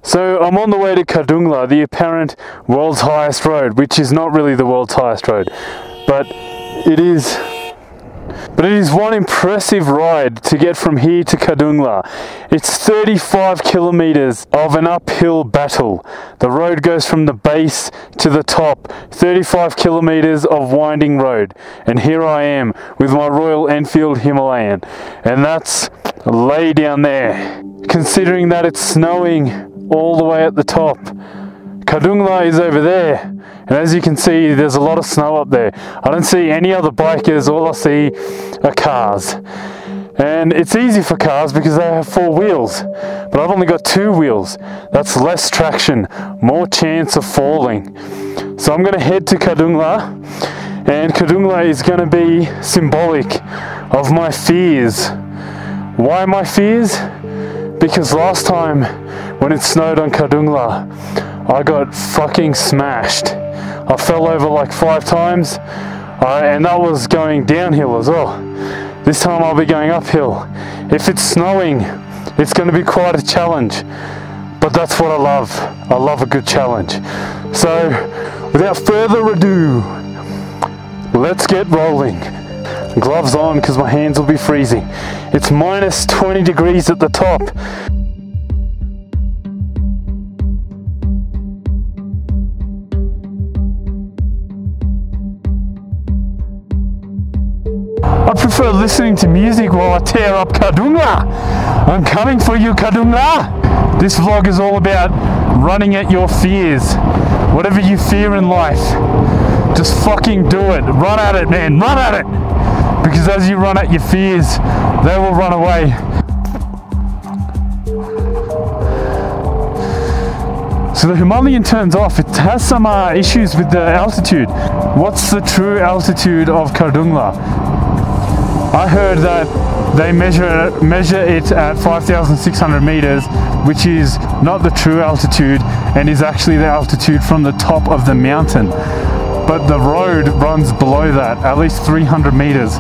So I'm on the way to Khardung, the apparent world's highest road, which is not really the world's highest road, but it is one impressive ride to get from here to Khardung. It's 35 kilometers of an uphill battle. The road goes from the base to the top, 35 kilometers of winding road. And here I am with my Royal Enfield Himalayan, and that's lay down there. Considering that it's snowing all the way at the top. Khardung is over there, and as you can see, there's a lot of snow up there. I don't see any other bikers, all I see are cars. And it's easy for cars because they have 4 wheels, but I've only got 2 wheels. That's less traction, more chance of falling. So I'm gonna head to Khardung, and Khardung is gonna be symbolic of my fears. Why my fears? Because last time when it snowed on Khardung, I got fucking smashed. I fell over like 5 times, and that was going downhill as well. This time I'll be going uphill. If it's snowing, it's going to be quite a challenge, but that's what I love. I love a good challenge. So without further ado, let's get rolling. Gloves on because my hands will be freezing. It's minus 20 degrees at the top. I prefer listening to music while I tear up Khardung. I'm coming for you, Khardung. This vlog is all about running at your fears. Whatever you fear in life, just fucking do it. Run at it, man. Run at it. Because as you run at your fears, they will run away. So the Himalayan turns off. It has some issues with the altitude. What's the true altitude of Khardung? I heard that they measure it at 5,600 meters, which is not the true altitude and is actually the altitude from the top of the mountain. But the road runs below that, at least 300 meters.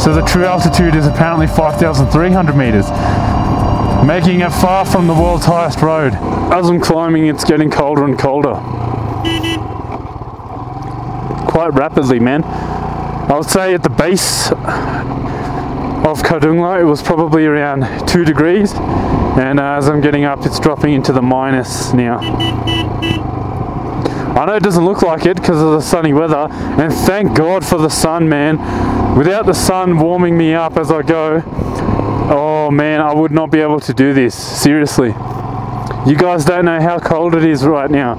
So the true altitude is apparently 5,300 meters, making it far from the world's highest road. As I'm climbing, it's getting colder and colder. Quite rapidly, man. I would say at the base of Khardung, it was probably around 2 degrees. And as I'm getting up, it's dropping into the minus now. I know it doesn't look like it because of the sunny weather, and thank God for the sun, man. Without the sun warming me up as I go, oh man, I would not be able to do this, seriously. You guys don't know how cold it is right now.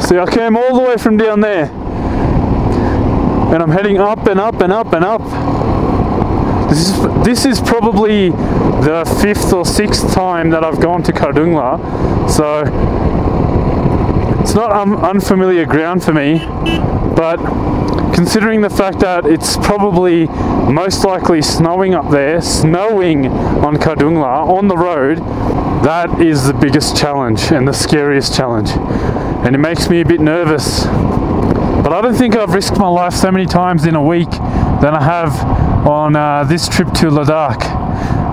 See, I came all the way from down there, and I'm heading up and up and up and up. This is probably the 5th or 6th time that I've gone to Khardung, so it's not unfamiliar ground for me, but considering the fact that it's probably most likely snowing up there, snowing on Khardung, on the road, that is the biggest challenge and the scariest challenge, and it makes me a bit nervous. But I don't think I've risked my life so many times in a week than I have on this trip to Ladakh,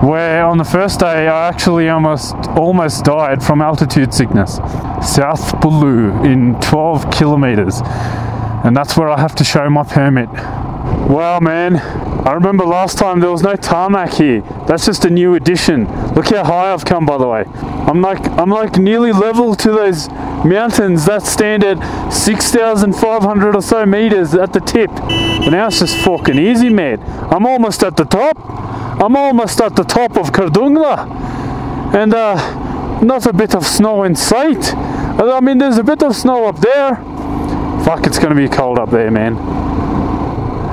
where on the first day I actually almost died from altitude sickness. South Bulu in 12 kilometers, and that's where I have to show my permit. Wow, man, I remember last time there was no tarmac here. That's just a new addition. Look how high I've come, by the way. I'm like nearly level to those mountains that stand at 6,500 or so meters at the tip. But now it's just fucking easy, man. I'm almost at the top. I'm almost at the top of Khardung, and not a bit of snow in sight. I mean, there's a bit of snow up there. Fuck, it's gonna be cold up there, man.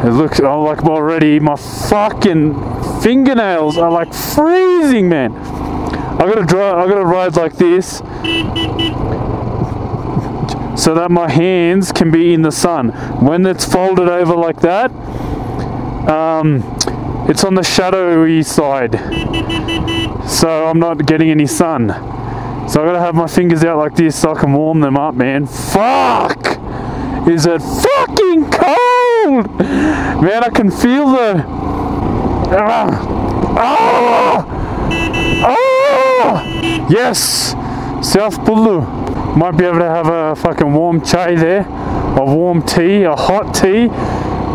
It looks, I'm like already, my fucking fingernails are like freezing, man. I gotta ride like this so that my hands can be in the sun. When it's folded over like that, it's on the shadowy side, so I'm not getting any sun. So I gotta have my fingers out like this so I can warm them up, man. Fuck! Is it fucking cold? Man, I can feel the... Oh! Yes! South Bulu. Might be able to have a fucking warm chai there. A warm tea, a hot tea,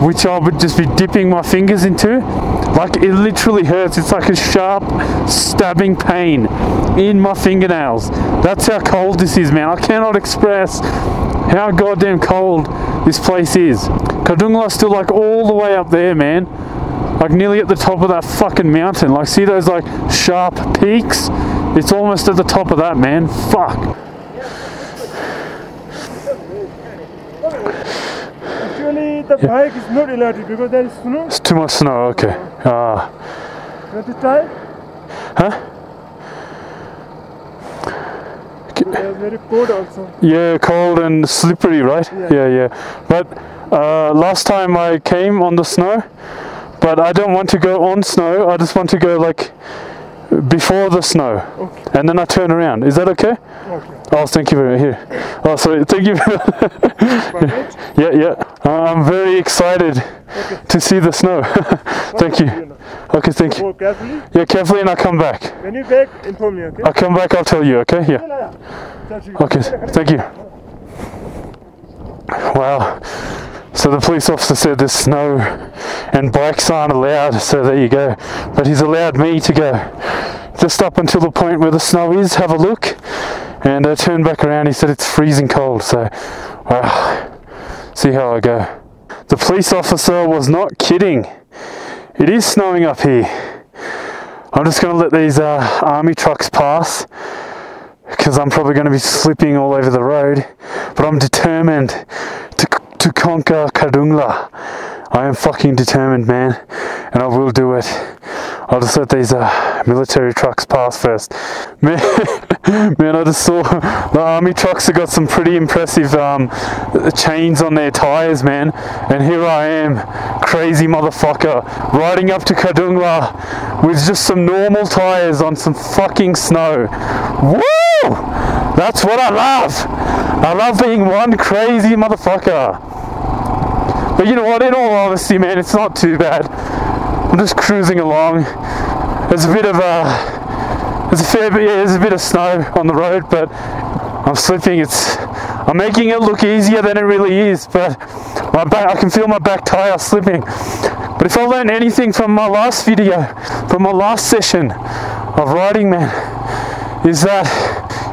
which I would just be dipping my fingers into. Like, it literally hurts. It's like a sharp stabbing pain in my fingernails. That's how cold this is, man. I cannot express how goddamn cold this place is. Khardung is still like all the way up there, man. Like nearly at the top of that fucking mountain. Like, see those like sharp peaks? It's almost at the top of that, man. Fuck. Actually, the bike is not allowed because there is snow. It's too much snow, okay. You want to try? Huh? It's very cold also. Yeah, cold and slippery, right? Yeah. But last time I came on the snow, but I don't want to go on snow. I just want to go like before the snow, okay. And then I turn around. Is that okay? Okay. Oh, thank you very much. Here. Oh, sorry. Thank you. Yeah. I'm very excited to see the snow. Thank you. Okay, thank you. Go carefully. Yeah, carefully, and I'll come back. When you back, inform me, okay? I'll come back. I'll tell you. Okay. Yeah. Okay. Thank you. Wow. So the police officer said there's snow and bikes aren't allowed, so there you go. But he's allowed me to go just up until the point where the snow is, have a look, and turn back around. He said it's freezing cold, so wow, see how I go. The police officer was not kidding. It is snowing up here. I'm just going to let these army trucks pass, because I'm probably going to be slipping all over the road, but I'm determined to conquer Khardung. I am fucking determined, man, and I will do it. I'll just let these military trucks pass first. Man, I just saw the army trucks have got some pretty impressive chains on their tyres, man, and here I am, crazy motherfucker, riding up to Khardung with just some normal tyres on some fucking snow. Woo! That's what I love! I love being one crazy motherfucker. But you know what, in all honesty, man, it's not too bad. I'm just cruising along. There's a bit of there's a bit of snow on the road, but I'm slipping. I'm making it look easier than it really is, but I can feel my back tire slipping. But if I learned anything from my last video, from my last session of riding, man, is that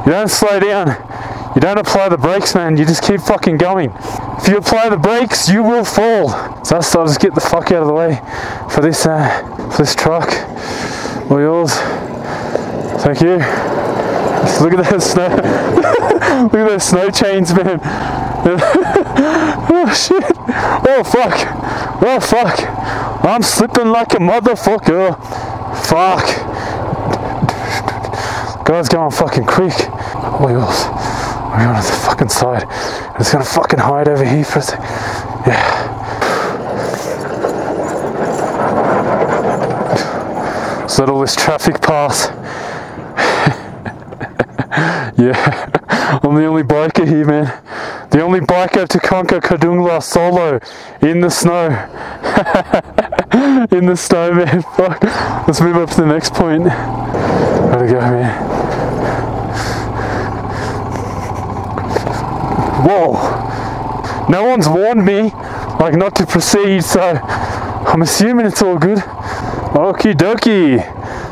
you don't slow down. You don't apply the brakes, man. You just keep fucking going. If you apply the brakes, you will fall. So I'll just get the fuck out of the way for this truck. All yours. Thank you. Just look at that snow. Look at those snow chains, man. Oh shit. Oh fuck. Oh fuck. I'm slipping like a motherfucker. Fuck. Guy's going fucking quick. All yours. We're on the fucking side. I'm just gonna fucking hide over here for a sec. Yeah. Just let all this traffic pass. Yeah. I'm the only biker here, man. The only biker to conquer Khardung solo in the snow. In the snow, man. Fuck. Let's move up to the next point. Gotta go, man. Whoa, no one's warned me, like, not to proceed, so I'm assuming it's all good. Okie dokie.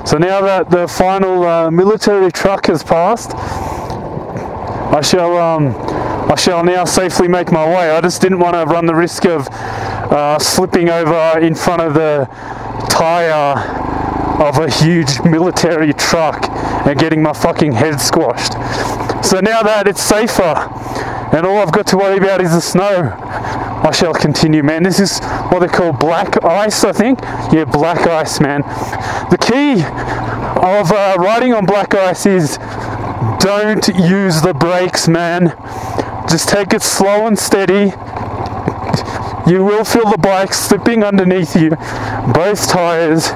So now that the final military truck has passed, I shall now safely make my way. I just didn't want to run the risk of slipping over in front of the tyre of a huge military truck and getting my fucking head squashed. So now that it's safer, and all I've got to worry about is the snow, I shall continue, man. This is what they call black ice, I think. Yeah, black ice, man. The key of riding on black ice is don't use the brakes, man. Just take it slow and steady. You will feel the bike slipping underneath you, both tires.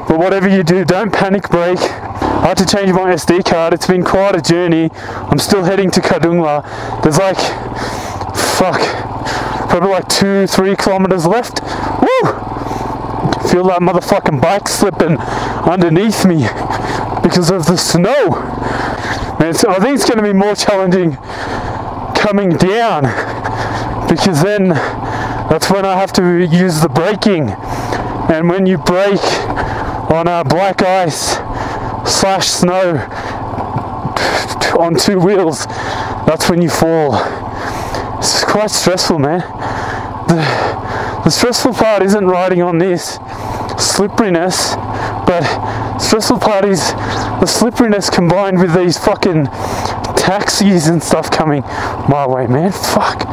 But whatever you do, don't panic brake. I had to change my SD card. It's been quite a journey. I'm still heading to Khardung. There's like, probably like 2-3 kilometers left. Woo! feel that motherfucking bike slipping underneath me because of the snow. Man, so I think it's going to be more challenging coming down, because then that's when I have to use the braking, and when you brake on black ice / snow on 2 wheels, that's when you fall. It's quite stressful, man. The stressful part isn't riding on this slipperiness, but stressful part is the slipperiness combined with these fucking taxis and stuff coming my way, man. Fucking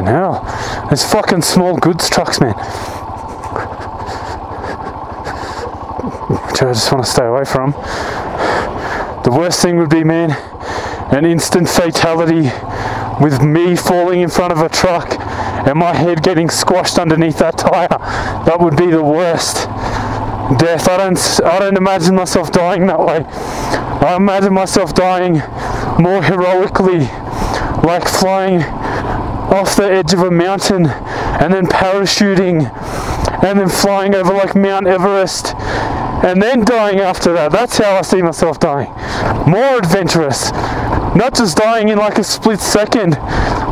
hell. There's fucking small goods trucks, man, which I just want to stay away from. The worst thing would be, man, an instant fatality with me falling in front of a truck and my head getting squashed underneath that tyre. That would be the worst death. I don't imagine myself dying that way. I imagine myself dying more heroically, like flying off the edge of a mountain and then parachuting and then flying over like Mount Everest and then dying after that. That's how I see myself dying. More adventurous. Not just dying in like a split second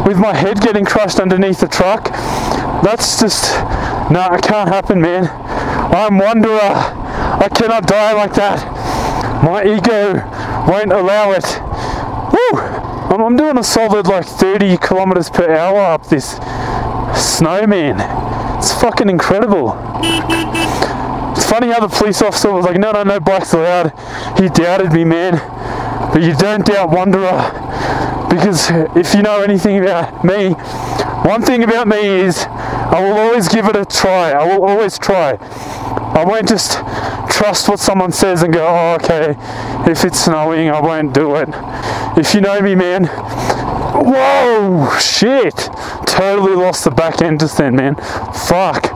with my head getting crushed underneath the truck. That's just, nah, it can't happen, man. I'm Wanderer. I cannot die like that. My ego won't allow it. Woo! I'm doing a solid like 30 kilometers per hour up this snow, man. It's fucking incredible. It's funny how the police officer was like, no bikes allowed. He doubted me, man. But you don't doubt Wanderer, because if you know anything about me, one thing about me is I will always give it a try. I will always try. I won't just trust what someone says and go, oh, okay, if it's snowing, I won't do it. If you know me, man, whoa, shit, totally lost the back end just then, man. Fuck.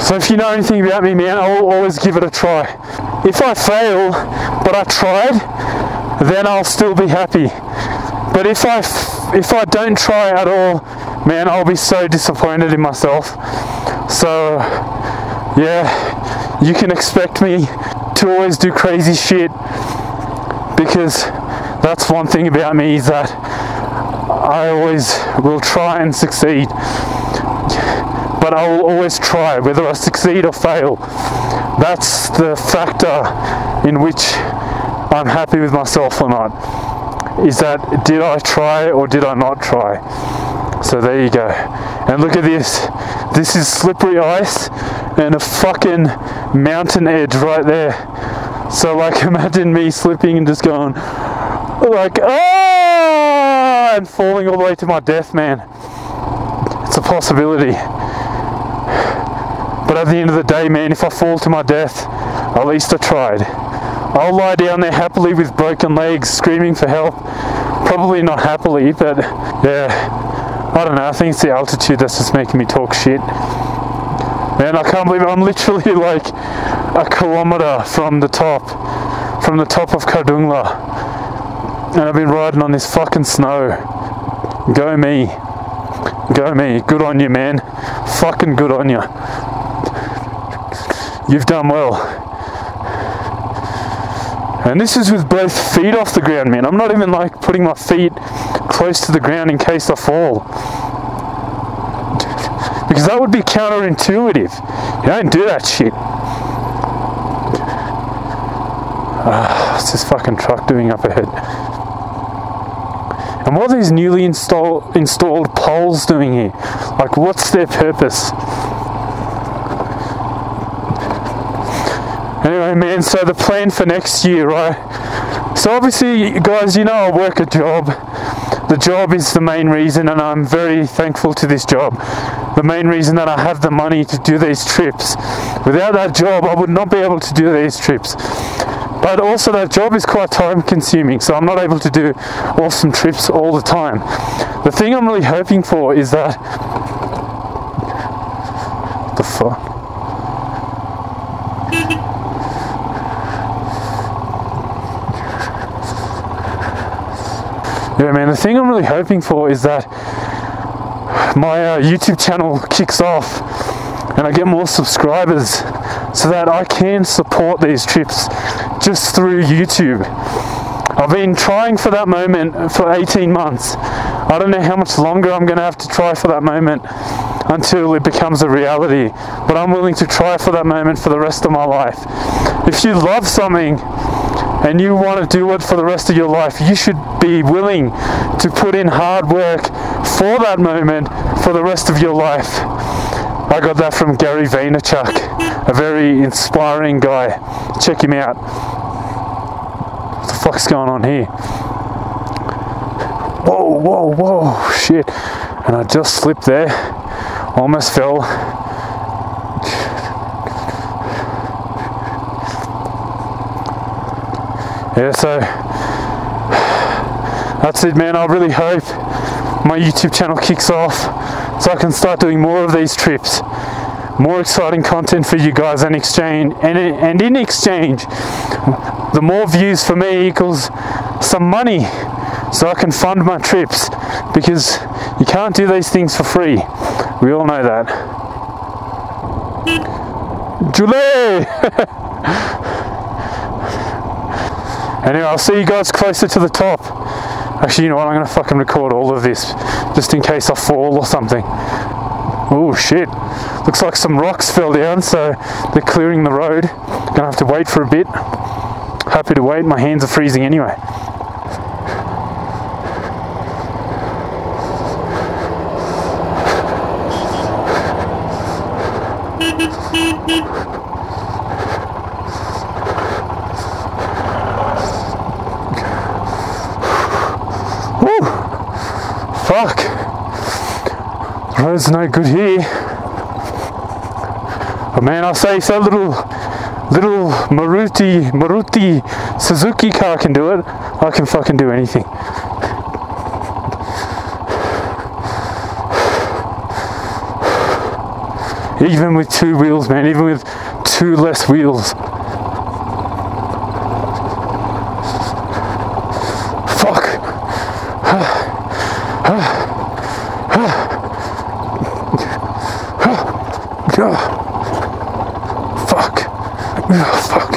So if you know anything about me, man, I will always give it a try. If I fail, but I tried, then I'll still be happy. But if I don't try at all, man, I'll be so disappointed in myself. So yeah, you can expect me to always do crazy shit, because that's one thing about me, is that I always will try and succeed. But I will always try, whether I succeed or fail. That's the factor in which I'm happy with myself or not, is that did I try or did I not try? So there you go. And look at this. This is slippery ice and a fucking mountain edge right there. So like, imagine me slipping and just going like, ah, and falling all the way to my death, man. It's a possibility. But at the end of the day, man, if I fall to my death, at least I tried. I'll lie down there happily with broken legs, screaming for help. Probably not happily, but yeah, I don't know. I think it's the altitude that's just making me talk shit. Man, I can't believe I'm literally like a kilometer from the top of Khardung, and I've been riding on this fucking snow. Go me. Go me. Good on you, man. Fucking good on you. You've done well. And this is with both feet off the ground, man. I'm not even like putting my feet close to the ground in case I fall, because that would be counterintuitive. You don't do that shit. What's this fucking truck doing up ahead? And what are these newly installed poles doing here? Like, what's their purpose? Anyway, man, so the plan for next year, right? So obviously, guys, you know I work a job. The job is the main reason, and I'm very thankful to this job. The main reason that I have the money to do these trips. Without that job, I would not be able to do these trips. But also that job is quite time consuming, so I'm not able to do awesome trips all the time. The thing I'm really hoping for is that... What the fuck? Yeah, man, the thing I'm really hoping for is that my YouTube channel kicks off and I get more subscribers so that I can support these trips just through YouTube. I've been trying for that moment for 18 months. I don't know how much longer I'm going to have to try for that moment until it becomes a reality, but I'm willing to try for that moment for the rest of my life. If you love something and you want to do it for the rest of your life, you should be willing to put in hard work for that moment for the rest of your life. I got that from Gary Vaynerchuk, a very inspiring guy. Check him out. What the fuck's going on here? Whoa, whoa, whoa, shit. And I just slipped there. Almost fell. Yeah, so that's it, man. I really hope my YouTube channel kicks off so I can start doing more of these trips, more exciting content for you guys, and exchange, and in exchange, the more views for me equals some money so I can fund my trips, because you can't do these things for free. We all know that. Julie! Anyway, I'll see you guys closer to the top. Actually, you know what? I'm going to fucking record all of this just in case I fall or something. Oh shit. Looks like some rocks fell down, so they're clearing the road. Gonna have to wait for a bit. Happy to wait. My hands are freezing anyway. Woo! Fuck! The road's no good here. But man, I'll say if that little Maruti Suzuki car can do it, I can fucking do anything. Even with 2 wheels, man, even with 2 less wheels. Fuck. Fuck. Fuck.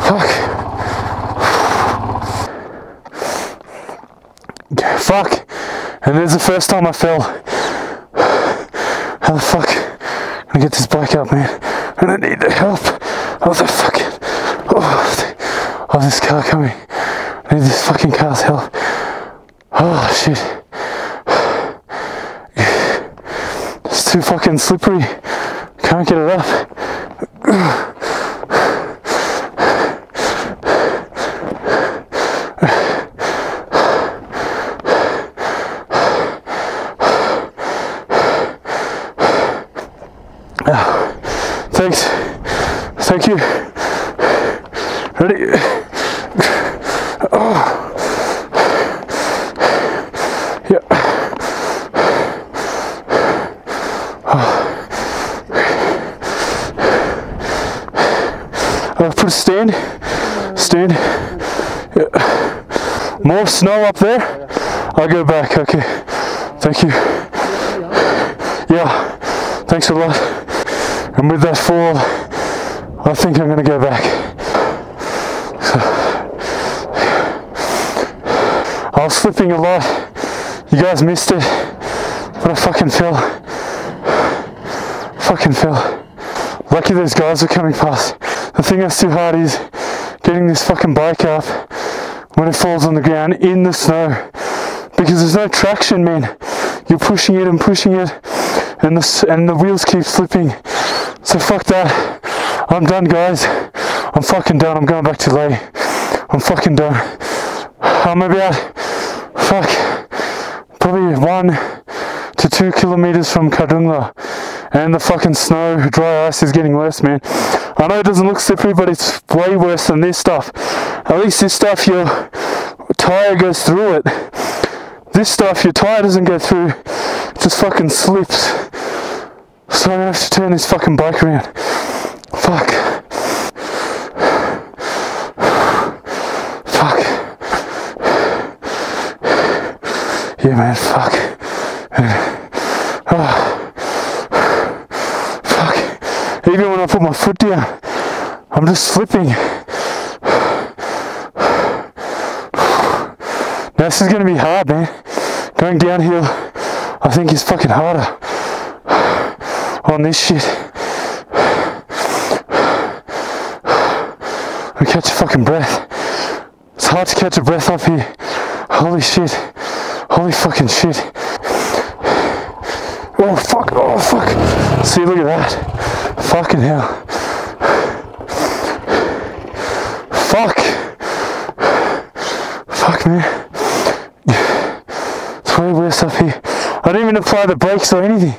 Fuck. Fuck. And there's the first time I fell. How the fuck? I'm gonna get this bike up, man. And I need the help of the fucking of this car coming. I need this fucking car's help. Oh shit. It's too fucking slippery. Can't get it up. Thanks. Thank you. Ready? Oh. Yeah. Put a stand. Stand. Yeah. More snow up there. I'll go back. Okay. Thank you. Yeah. Thanks a lot. And with that fall, I think I'm going to go back. So, I was slipping a lot. You guys missed it. But I fucking fell. Fucking fell. Lucky those guys were coming past. The thing that's too hard is getting this fucking bike up when it falls on the ground in the snow. Because there's no traction, man. You're pushing it and pushing it. And the wheels keep slipping. So fuck that. I'm done, guys. I'm fucking done. I'm going back to Leh. I'm fucking done. I'm about, probably 1 to 2 kilometers from Khardung. And the fucking snow, dry ice is getting worse, man. I know it doesn't look slippery, but it's way worse than this stuff. At least this stuff, your tire goes through it. This stuff, your tire doesn't go through. It just fucking slips. So I'm gonna have to turn this fucking bike around. Fuck. Fuck. Yeah, man, fuck. Oh. Even when I put my foot down, I'm just slipping. Now this is going to be hard, man. Going downhill, I think is fucking harder on this shit. I catch a fucking breath. It's hard to catch a breath up here. Holy shit. Holy fucking shit. Oh fuck, oh fuck. See, look at that. Fucking hell. Fuck. Fuck, man. It's way worse up here. I didn't even apply the brakes or anything.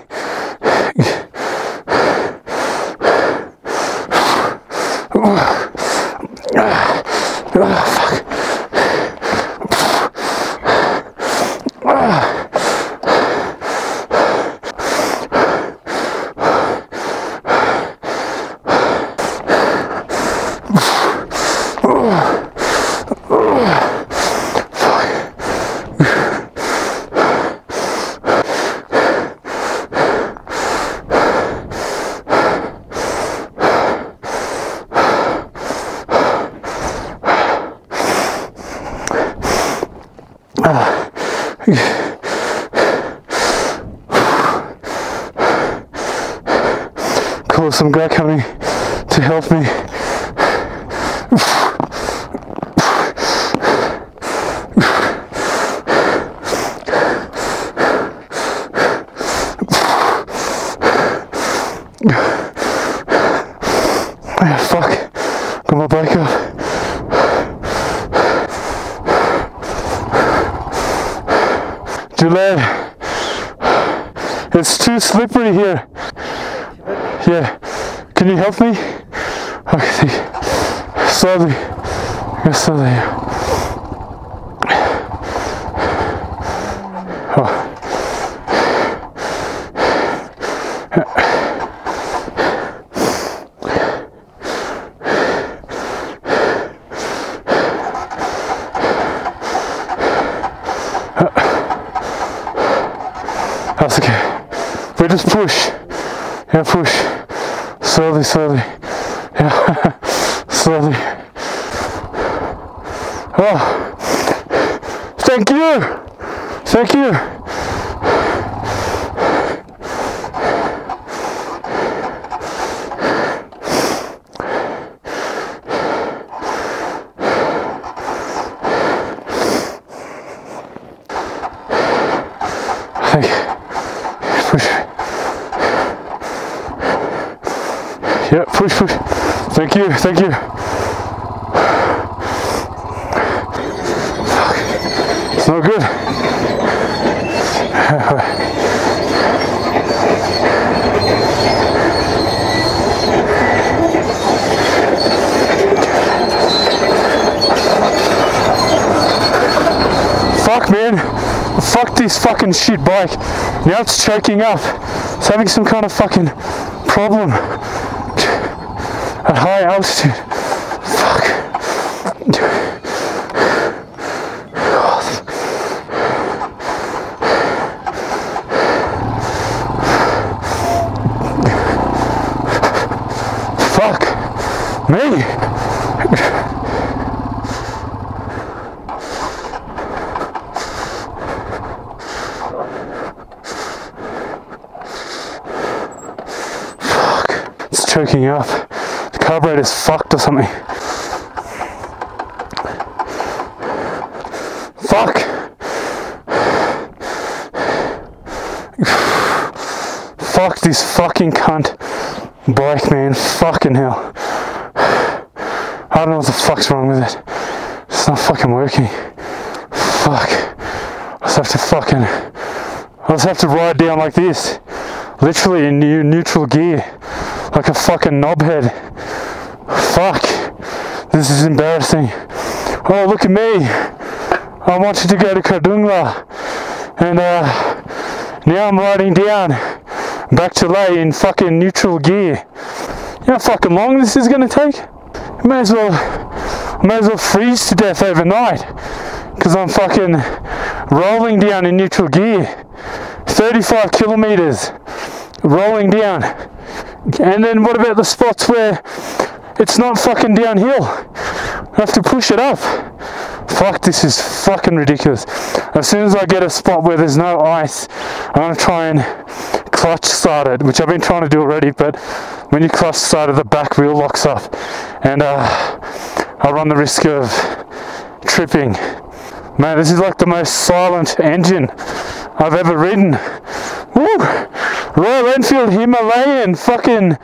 Call some guy coming to help me. Fuck, got my bike up. Delay. It's too slippery here. Yeah. Can you help me? Okay. Slowly. Go slowly. Oh. That's okay. We just push. Yeah, push. Slowly, slowly. Yeah, slowly. Oh, thank you. Thank you. Thank you. Push. Yeah, push, push. Thank you, thank you. Fuck. It's not good. Fuck, man. Fuck this fucking shit bike. Now it's choking up. It's having some kind of fucking problem at high altitude. Fuck. Fuck me. Fuck. It's choking up. The carburetor's fucked or something. Fuck. Fuck this fucking cunt bike, man. Fucking hell. I don't know what the fuck's wrong with it. It's not fucking working. Fuck. I just have to ride down like this. Literally in neutral gear. Like a fucking knobhead. Fuck. This is embarrassing. Oh, look at me. I wanted to go to Khardung, and now I'm riding down back to Leh in fucking neutral gear. You know how fucking long this is gonna take? I may as well freeze to death overnight because I'm fucking rolling down in neutral gear. 35 kilometers rolling down And then what about the spots where it's not fucking downhill? I have to push it up. Fuck, this is fucking ridiculous. As soon as I get a spot where there's no ice, I'm gonna try and clutch start it, which I've been trying to do already, but when you clutch start it, the back wheel locks up, and I run the risk of tripping. Man, this is like the most silent engine I've ever ridden. Woo! Royal Enfield Himalayan, fucking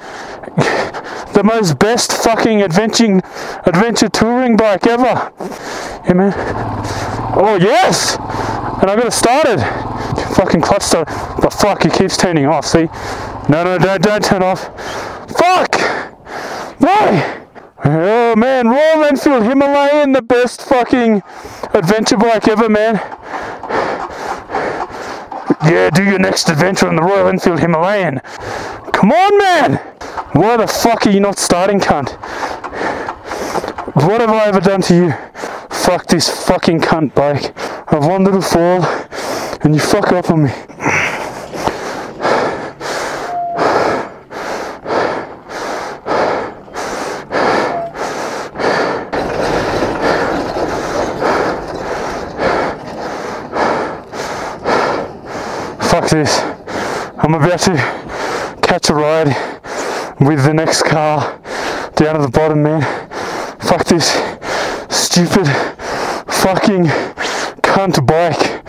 the most best fucking adventure touring bike ever. Yeah, man. Oh yes! And I got it started. Fucking clutch start. But fuck, it keeps turning off. See? No, don't turn off. Fuck! Why? Oh man, Royal Enfield Himalayan, the best fucking adventure bike ever, man. Yeah, do your next adventure on the Royal Enfield Himalayan. Come on, man! Why the fuck are you not starting, cunt? What have I ever done to you? Fuck this fucking cunt bike. I've one little fall, and you fuck up on me. Fuck this. I'm about to catch a ride with the next car down at the bottom, man. Fuck this stupid fucking cunt bike.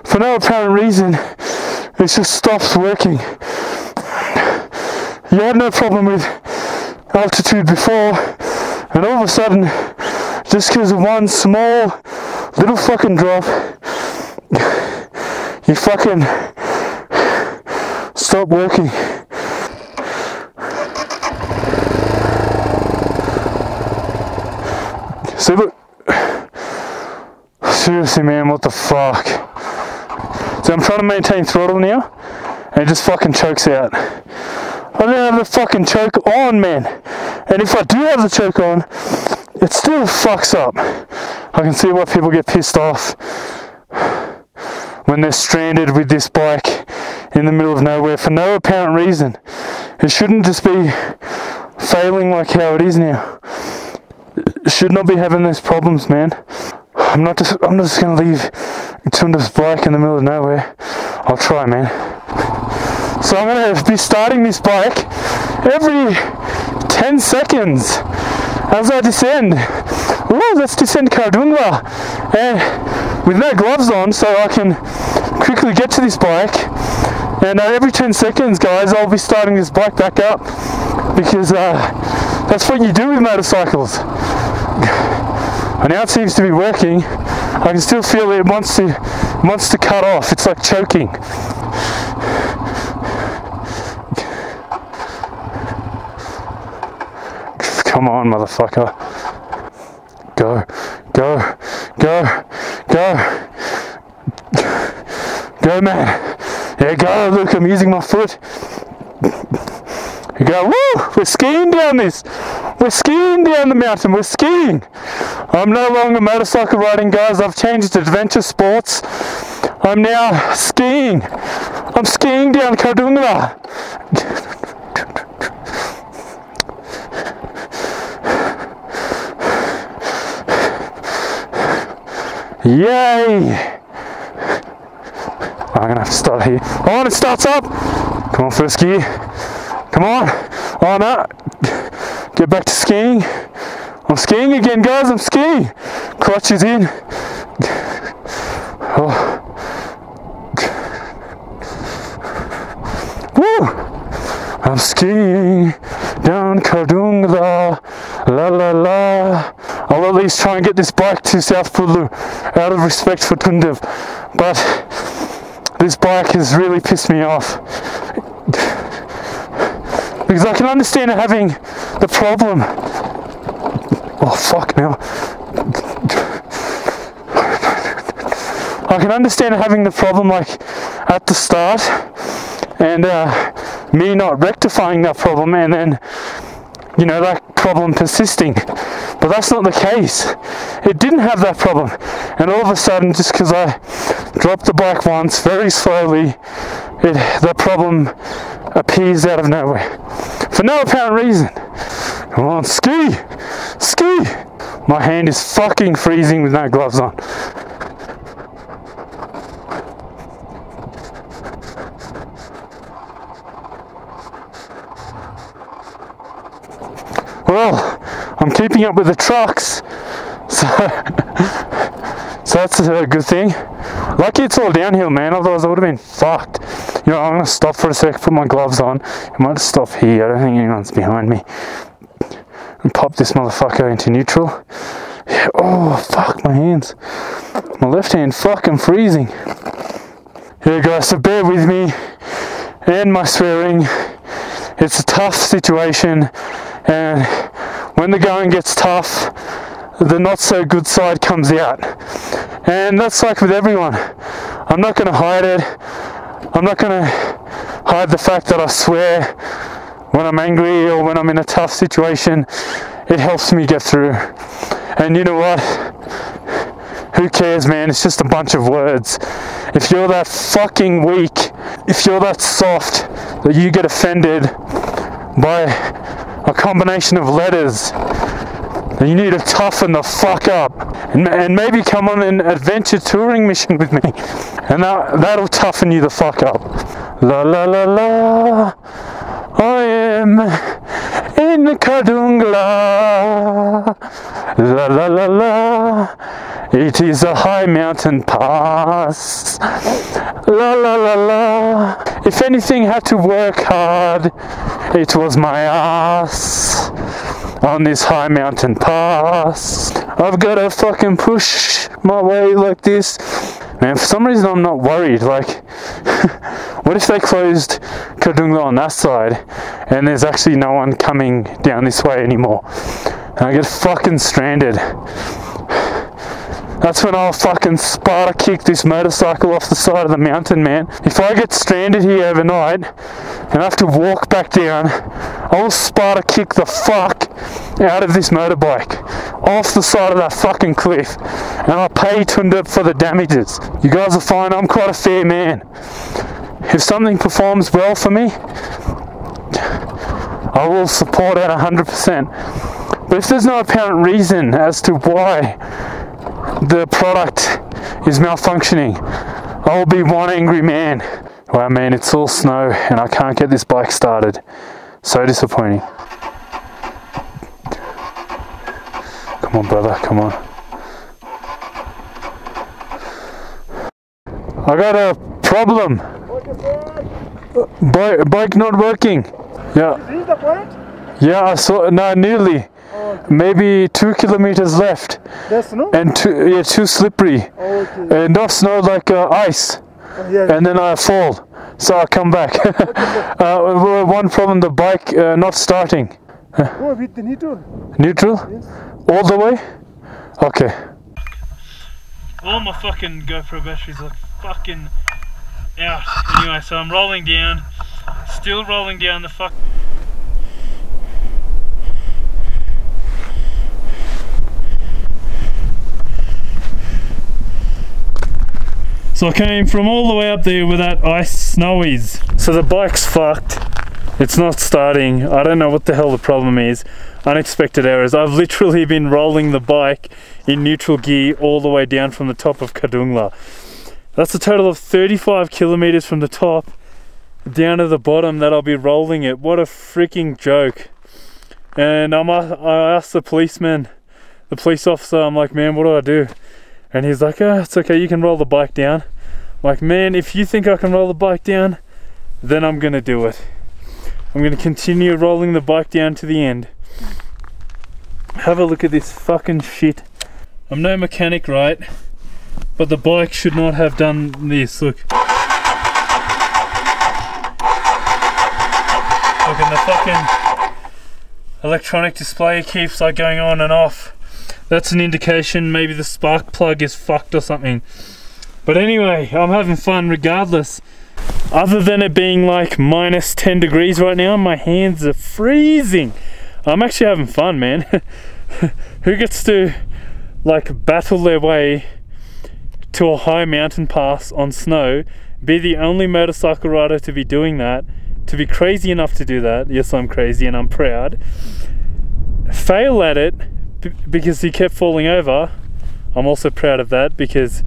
For no apparent reason, it just stops working. You had no problem with altitude before, and all of a sudden, just because of one small little fucking drop, you fucking stop working. See, look. Seriously, man, what the fuck? So I'm trying to maintain throttle now, and it just fucking chokes out. I don't have the fucking choke on, man. And if I do have the choke on, it still fucks up. I can see why people get pissed off when they're stranded with this bike in the middle of nowhere for no apparent reason. It shouldn't just be failing like how it is now. It should not be having these problems, man. I'm not just gonna leave Tunda's bike in the middle of nowhere. I'll try, man. So I'm gonna be starting this bike every 10 seconds as I descend. Ooh, let's descend Khardung, and with no gloves on, so I can quickly get to this bike. And every 10 seconds, guys, I'll be starting this bike back up, because that's what you do with motorcycles. And now it seems to be working. I can still feel it wants to cut off. It's like choking. Come on, motherfucker. Go, go, go, go. Go, man. Yeah, go. Look, I'm using my foot. You go, woo! We're skiing down this. We're skiing down the mountain. We're skiing. I'm no longer motorcycle riding, guys. I've changed to adventure sports. I'm now skiing. I'm skiing down Khardung. Yay! I'm gonna have to start here. Oh, it starts up. Come on, first gear. Come on. Oh no. Get back to skiing. I'm skiing again, guys. I'm skiing. Clutch is in. Oh. Woo! I'm skiing down Khardung, la la la. I'll at least try and get this bike to South Pudlu out of respect for Tundev. But this bike has really pissed me off. Because I can understand having the problem. Oh fuck now. I can understand having the problem like at the start, and me not rectifying that problem, and then, you know, that problem persisting. But that's not the case. It didn't have that problem, and all of a sudden, just because I dropped the bike once very slowly, the problem appears out of nowhere for no apparent reason. Come on, ski! Ski! My hand is fucking freezing with no gloves on. Well, I'm keeping up with the trucks, so that's a good thing. Lucky it's all downhill, man, otherwise I would have been fucked. You know, I'm going to stop for a sec, put my gloves on. I might stop here, I don't think anyone's behind me. And pop this motherfucker into neutral. Yeah, oh, fuck, my hands. My left hand fucking freezing. Yeah, guys, so bear with me and my swearing. It's a tough situation, and when the going gets tough, the not so good side comes out. And that's like with everyone. I'm not going to hide it. I'm not going to hide the fact that I swear when I'm angry or when I'm in a tough situation. It helps me get through. And you know what? Who cares, man? It's just a bunch of words. If you're that fucking weak, if you're that soft that you get offended by a combination of letters, then you need to toughen the fuck up and maybe come on an adventure touring mission with me, and that'll toughen you the fuck up. La la la la, I am in the Khardung la. La la la la, it is a high mountain pass. La la la la, if anything had to work hard, it was my ass. On this high mountain pass, I've got to fucking push my way like this. Man, for some reason I'm not worried. Like, what if they closed Khardung on that side and there's actually no one coming down this way anymore? And I get fucking stranded. That's when I'll fucking Sparta kick this motorcycle off the side of the mountain, man. If I get stranded here overnight and I have to walk back down, I'll Sparta kick the fuck out of this motorbike off the side of that fucking cliff, and I'll pay Tunda for the damages. You guys are fine, I'm quite a fair man. If something performs well for me, I will support it 100%. But if there's no apparent reason as to why the product is malfunctioning, I will be one angry man. Wow, man, it's all snow and I can't get this bike started. So disappointing. Come on, brother, come on. I got a problem. Bike not working. Yeah. Is this the point? Yeah, I saw. No, nearly. Okay. Maybe 2 kilometers left. There's snow? And too slippery. Okay. Not snow, like ice. Yeah. And then I fall. So I come back. One problem, the bike not starting. Go with the neutral. Neutral? Yes. All the way? Okay. All my fucking GoPro batteries are fucking out. Anyway, so I'm rolling down. Still rolling down the fuck. So I came from all the way up there where that ice snow is. So the bike's fucked. It's not starting. I don't know what the hell the problem is. Unexpected errors. I've literally been rolling the bike in neutral gear all the way down from the top of Khardung. That's a total of 35 kilometers from the top down to the bottom that I'll be rolling it. What a freaking joke. And I asked the policeman, the police officer, I'm like, man, what do I do? And he's like, oh, it's okay, you can roll the bike down. I'm like, man, if you think I can roll the bike down, then I'm gonna do it. I'm gonna continue rolling the bike down to the end. Have a look at this fucking shit. I'm no mechanic, right? But the bike should not have done this, look. Look, and the fucking electronic display keeps like going on and off. That's an indication maybe the spark plug is fucked or something. But anyway, I'm having fun regardless. Other than it being like minus 10 degrees right now, my hands are freezing. I'm actually having fun, man. Who gets to like battle their way to a high mountain pass on snow, be the only motorcycle rider to be doing that, to be crazy enough to do that, yes, I'm crazy and I'm proud, fail at it because he kept falling over, I'm also proud of that, because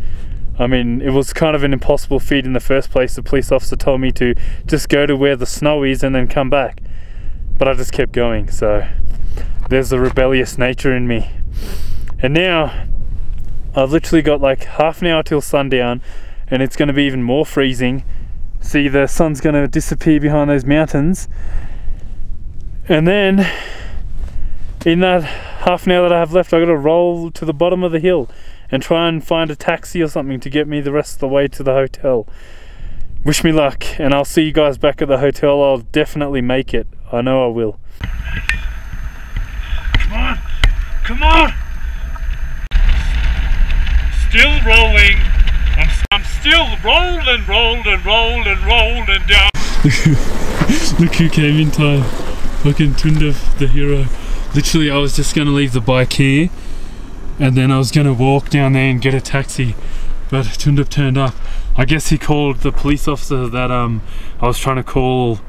I mean, it was kind of an impossible feat in the first place. The police officer told me to just go to where the snow is and then come back, but I just kept going. So there's the rebellious nature in me. And now I've literally got like half an hour till sundown, and it's going to be even more freezing. See, the sun's going to disappear behind those mountains, and then in that half an hour that I have left, I've got to roll to the bottom of the hill and try and find a taxi or something to get me the rest of the way to the hotel. Wish me luck, and I'll see you guys back at the hotel. I'll definitely make it. I know I will. Come on! Come on! Still rolling. I'm still rolling down. Look who came in time. Fucking Tundev, the hero. Literally, I was just gonna leave the bike here, and then I was gonna walk down there and get a taxi, but Tundev turned up. I guess he called the police officer that I was trying to call.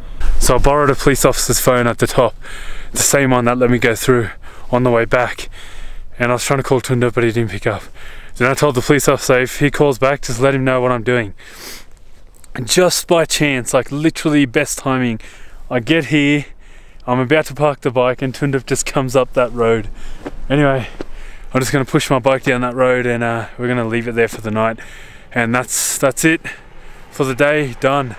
So I borrowed a police officer's phone at the top, the same one that let me go through on the way back, and I was trying to call Tundev, but he didn't pick up. Then I told the police officer, if he calls back, just let him know what I'm doing. And just by chance, like literally best timing, I get here, I'm about to park the bike, and Tundev just comes up that road. Anyway, I'm just going to push my bike down that road, and we're going to leave it there for the night. And that's it for the day. Done.